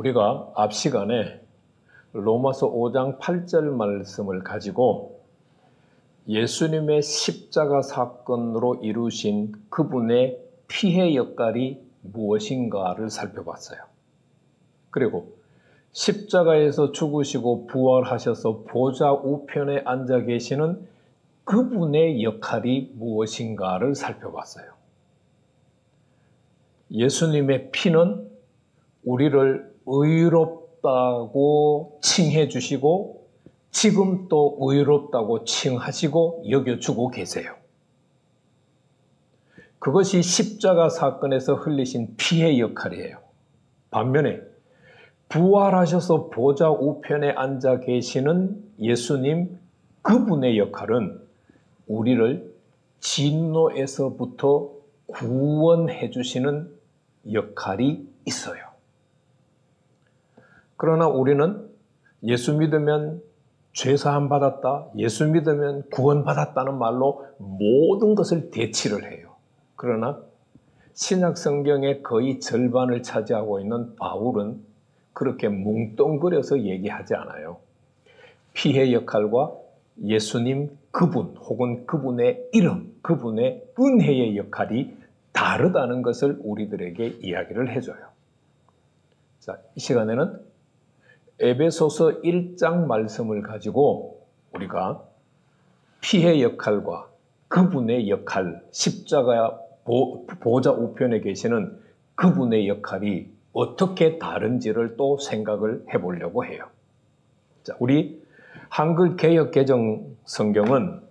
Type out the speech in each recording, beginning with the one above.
우리가 앞 시간에 로마서 5장 8절 말씀을 가지고 예수님의 십자가 사건으로 이루신 그분의 피해 역할이 무엇인가를 살펴봤어요. 그리고 십자가에서 죽으시고 부활하셔서 보좌 우편에 앉아 계시는 그분의 역할이 무엇인가를 살펴봤어요. 예수님의 피는 우리를 의롭다고 칭해 주시고 지금 또 의롭다고 칭하시고 여겨주고 계세요. 그것이 십자가 사건에서 흘리신 피의 역할이에요. 반면에 부활하셔서 보좌 우편에 앉아 계시는 예수님 그분의 역할은 우리를 진노에서부터 구원해 주시는 역할이 있어요. 그러나 우리는 예수 믿으면 죄사함 받았다, 예수 믿으면 구원 받았다는 말로 모든 것을 대치를 해요. 그러나 신약 성경의 거의 절반을 차지하고 있는 바울은 그렇게 뭉뚱그려서 얘기하지 않아요. 피해 역할과 예수님 그분 혹은 그분의 이름, 그분의 은혜의 역할이 다르다는 것을 우리들에게 이야기를 해줘요. 자, 이 시간에는 에베소서 1장 말씀을 가지고 우리가 피해 역할과 그분의 역할, 십자가 보좌 우편에 계시는 그분의 역할이 어떻게 다른지를 또 생각을 해보려고 해요. 자, 우리 한글 개역 개정 성경은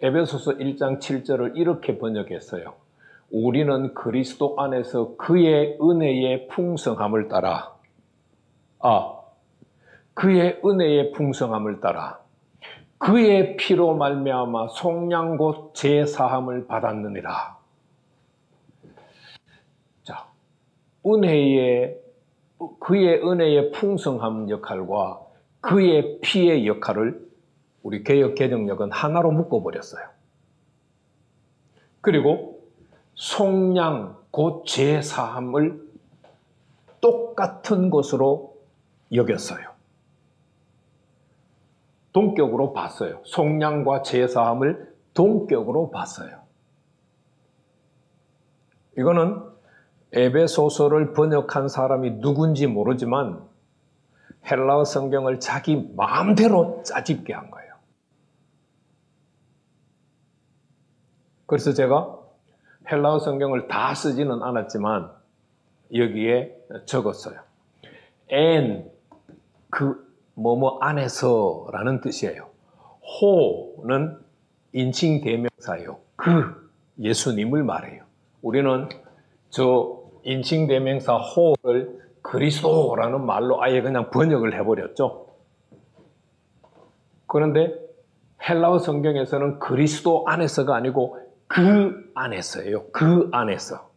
에베소서 1장 7절을 이렇게 번역했어요. 우리는 그리스도 안에서 그의 은혜의 풍성함을 따라 그의 은혜의 풍성함을 따라 그의 피로 말미암아 속량 곧 제사함을 받았느니라. 자, 그의 은혜의 풍성함 역할과 그의 피의 역할을 우리 개역 개정역은 하나로 묶어버렸어요. 그리고 속량 곧 제사함을 똑같은 것으로 여겼어요. 동격으로 봤어요. 속량과 제사함을 동격으로 봤어요. 이거는 에베소서를 번역한 사람이 누군지 모르지만 헬라어 성경을 자기 마음대로 짜집게 한 거예요. 그래서 제가 헬라어 성경을 다 쓰지는 않았지만 여기에 적었어요. 뭐뭐 안에서 라는 뜻이에요. 호는 인칭 대명사예요. 예수님을 말해요. 우리는 저 인칭 대명사 호를 그리스도라는 말로 아예 그냥 번역을 해버렸죠. 그런데 헬라어 성경에서는 그리스도 안에서가 아니고 그 안에서예요. 그 안에서.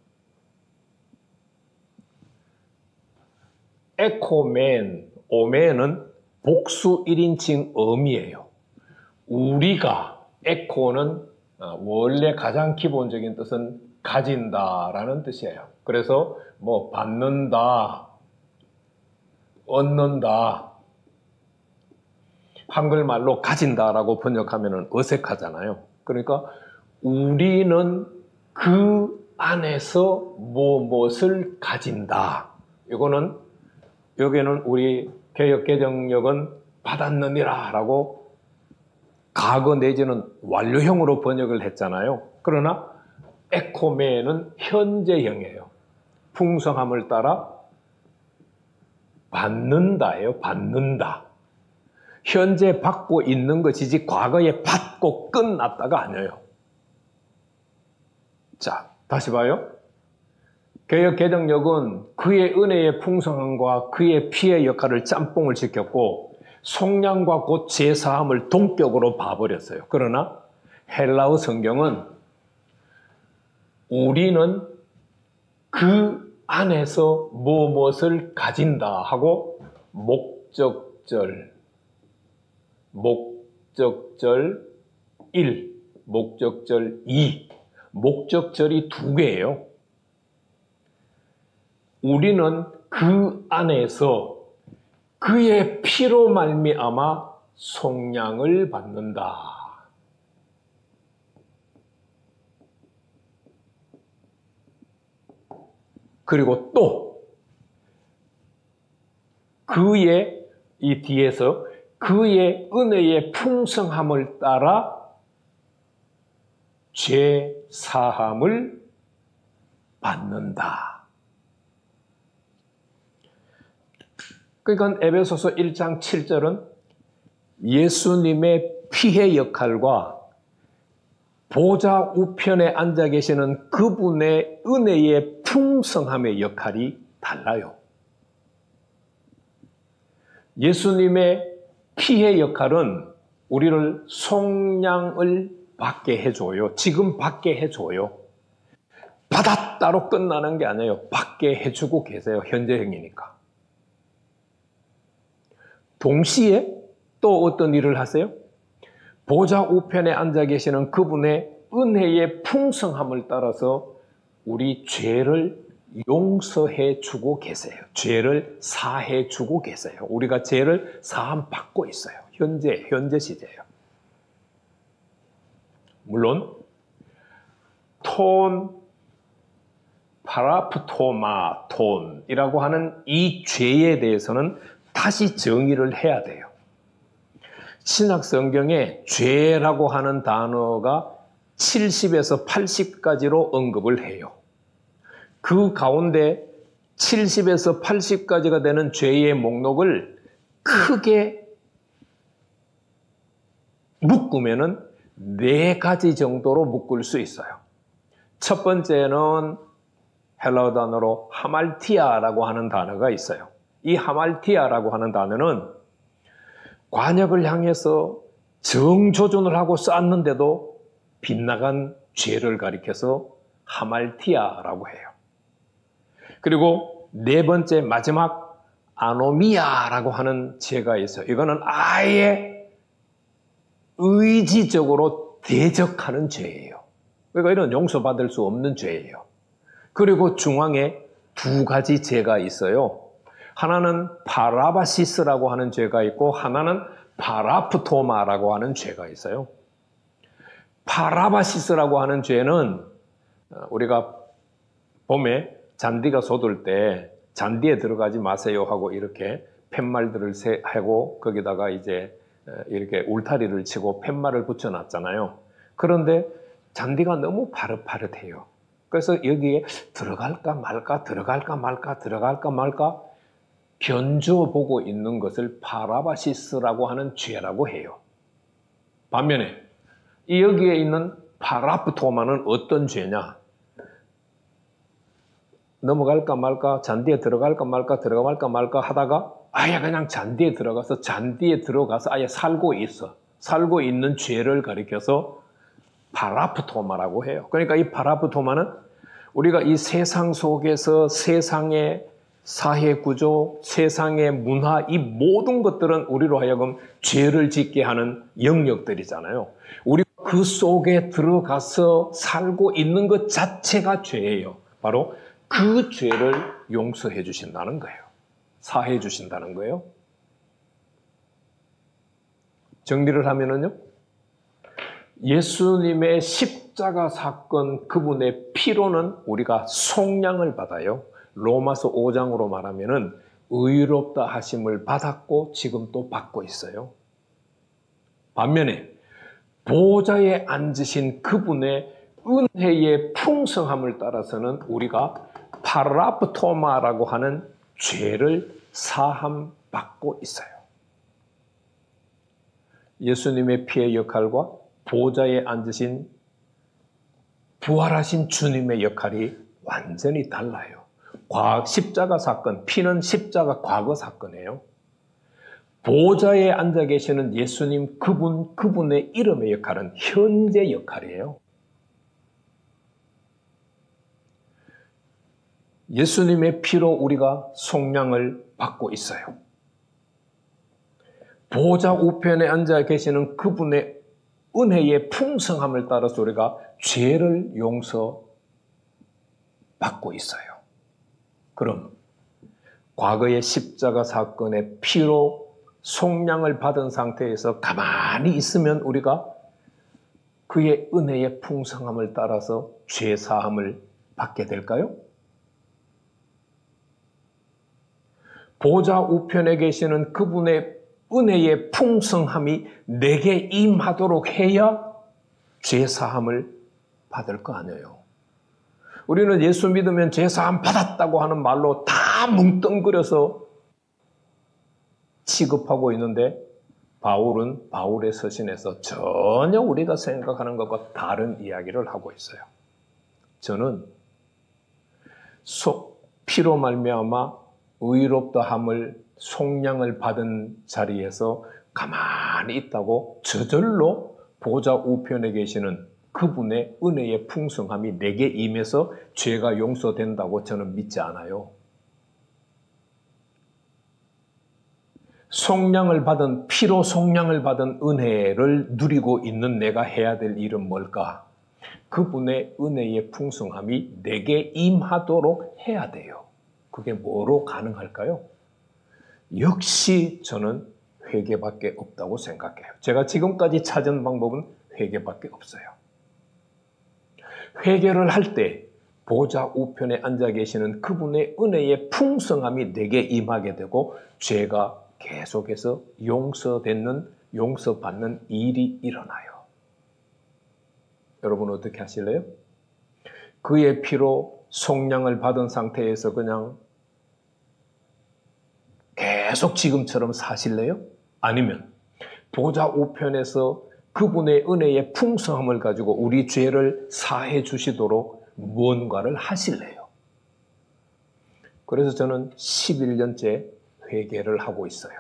에코멘, 오멘은 복수 1인칭 어미예요. 우리가, 에코는 원래 가장 기본적인 뜻은 가진다라는 뜻이에요. 그래서 뭐 받는다, 얻는다, 한글말로 가진다라고 번역하면 어색하잖아요. 그러니까 우리는 그 안에서 무엇을 가진다. 여기는 우리 개역 개정역은 받았느니라 라고 과거 내지는 완료형으로 번역을 했잖아요. 그러나 에코메는 현재형이에요. 풍성함을 따라 받는다예요. 받는다. 현재 받고 있는 것이지 과거에 받고 끝났다가 아니에요. 자, 다시 봐요. 개역 개정역은 그의 은혜의 풍성함과 그의 피의 역할을 짬뽕을 지켰고 속량과 곧 제사함을 동격으로 봐버렸어요. 그러나 헬라어 성경은 우리는 그 안에서 무엇을 가진다 하고 목적절 1, 목적절 2, 목적절이 두 개예요. 우리는 그 안에서 그의 피로 말미암아 속량을 받는다. 그리고 또 그의 이 뒤에서 그의 은혜의 풍성함을 따라 죄 사함을 받는다. 그러니까 에베소서 1장 7절은 예수님의 피의 역할과 보좌 우편에 앉아 계시는 그분의 은혜의 풍성함의 역할이 달라요. 예수님의 피의 역할은 우리를 속량을 받게 해줘요. 지금 받게 해줘요. 받았다로 끝나는 게 아니에요. 받게 해주고 계세요. 현재형이니까. 동시에 또 어떤 일을 하세요? 보좌 우편에 앉아 계시는 그분의 은혜의 풍성함을 따라서 우리 죄를 용서해 주고 계세요. 죄를 사해 주고 계세요. 우리가 죄를 사함 받고 있어요. 현재 시제예요. 물론 파라프토마톤이라고 하는 이 죄에 대해서는 다시 정의를 해야 돼요. 신약 성경에 죄라고 하는 단어가 70에서 80가지로 언급을 해요. 그 가운데 70에서 80가지가 되는 죄의 목록을 크게 묶으면은 4가지 정도로 묶을 수 있어요. 첫 번째는 헬라어 단어로 하말티아라고 하는 단어가 있어요. 이 하말티아라고 하는 단어는 관역을 향해서 정조준을 하고 쌓았는데도 빗나간 죄를 가리켜서 하말티아라고 해요. 그리고 4번째 마지막 아노미아라고 하는 죄가 있어요. 이거는 아예 의지적으로 대적하는 죄예요. 그러니까 이런 용서받을 수 없는 죄예요. 그리고 중앙에 2가지 죄가 있어요. 하나는 파라바시스라고 하는 죄가 있고 하나는 파라프토마라고 하는 죄가 있어요. 파라바시스라고 하는 죄는 우리가 봄에 잔디가 솟을 때 잔디에 들어가지 마세요 하고 이렇게 팻말들을 하고 거기다가 이제 이렇게 울타리를 치고 팻말을 붙여놨잖아요. 그런데 잔디가 너무 파릇파릇해요. 그래서 여기에 들어갈까 말까 들어갈까 말까 들어갈까 말까 견주어보고 있는 것을 파라바시스라고 하는 죄라고 해요. 반면에 여기에 있는 파라프토마는 어떤 죄냐? 넘어갈까 말까 잔디에 들어갈까 말까 들어갈까 말까 하다가 아예 그냥 잔디에 들어가서 아예 살고 있어. 살고 있는 죄를 가리켜서 파라프토마라고 해요. 그러니까 이 파라프토마는 우리가 이 세상 속에서 세상의 사회구조, 세상의 문화, 이 모든 것들은 우리로 하여금 죄를 짓게 하는 영역들이잖아요. 우리가 그 속에 들어가서 살고 있는 것 자체가 죄예요. 바로 그 죄를 용서해 주신다는 거예요. 사해 주신다는 거예요. 정리를 하면은요, 예수님의 십자가 사건, 그분의 피로는 우리가 속량을 받아요. 로마서 5장으로 말하면은 의롭다 하심을 받았고 지금 또 받고 있어요. 반면에 보좌에 앉으신 그분의 은혜의 풍성함을 따라서는 우리가 파라프토마라고 하는 죄를 사함 받고 있어요. 예수님의 피의 역할과 보좌에 앉으신 부활하신 주님의 역할이 완전히 달라요. 십자가 사건, 피는 십자가 과거 사건이에요. 보좌에 앉아 계시는 예수님 그분의 이름의 역할은 현재 역할이에요. 예수님의 피로 우리가 속량을 받고 있어요. 보좌 우편에 앉아 계시는 그분의 은혜의 풍성함을 따라서 우리가 죄를 용서받고 있어요. 그럼 과거의 십자가 사건의 피로 속량을 받은 상태에서 가만히 있으면 우리가 그의 은혜의 풍성함을 따라서 죄사함을 받게 될까요? 보좌 우편에 계시는 그분의 은혜의 풍성함이 내게 임하도록 해야 죄사함을 받을 거 아니에요. 우리는 예수 믿으면 죄사함 받았다고 하는 말로 다 뭉뚱그려서 취급하고 있는데 바울은 바울의 서신에서 전혀 우리가 생각하는 것과 다른 이야기를 하고 있어요. 저는 피로 말미암아 의롭다함을 속량을 받은 자리에서 가만히 있다고 저절로 보좌 우편에 계시는 그분의 은혜의 풍성함이 내게 임해서 죄가 용서된다고 저는 믿지 않아요. 속량을 받은, 피로 속량을 받은 은혜를 누리고 있는 내가 해야 될 일은 뭘까? 그분의 은혜의 풍성함이 내게 임하도록 해야 돼요. 그게 뭐로 가능할까요? 역시 저는 회개밖에 없다고 생각해요. 제가 지금까지 찾은 방법은 회개밖에 없어요. 회개를 할 때 보좌 우편에 앉아 계시는 그분의 은혜의 풍성함이 내게 임하게 되고 죄가 계속해서 용서받는 일이 일어나요. 여러분 어떻게 하실래요? 그의 피로 속량을 받은 상태에서 그냥 계속 지금처럼 사실래요? 아니면 보좌 우편에서 그분의 은혜의 풍성함을 가지고 우리 죄를 사해 주시도록 무언가를 하실래요? 그래서 저는 11년째 회개를 하고 있어요.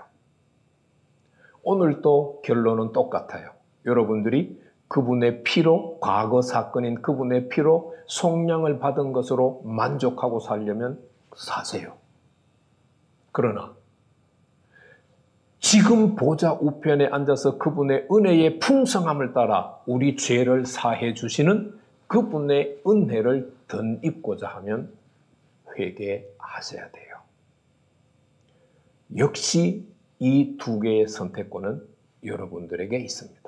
오늘도 결론은 똑같아요. 여러분들이 그분의 피로, 과거 사건인 그분의 피로 속량을 받은 것으로 만족하고 살려면 사세요. 그러나 지금 보좌 우편에 앉아서 그분의 은혜의 풍성함을 따라 우리 죄를 사해 주시는 그분의 은혜를 덧입고자 하면 회개하셔야 돼요. 역시 이 두 개의 선택권은 여러분들에게 있습니다.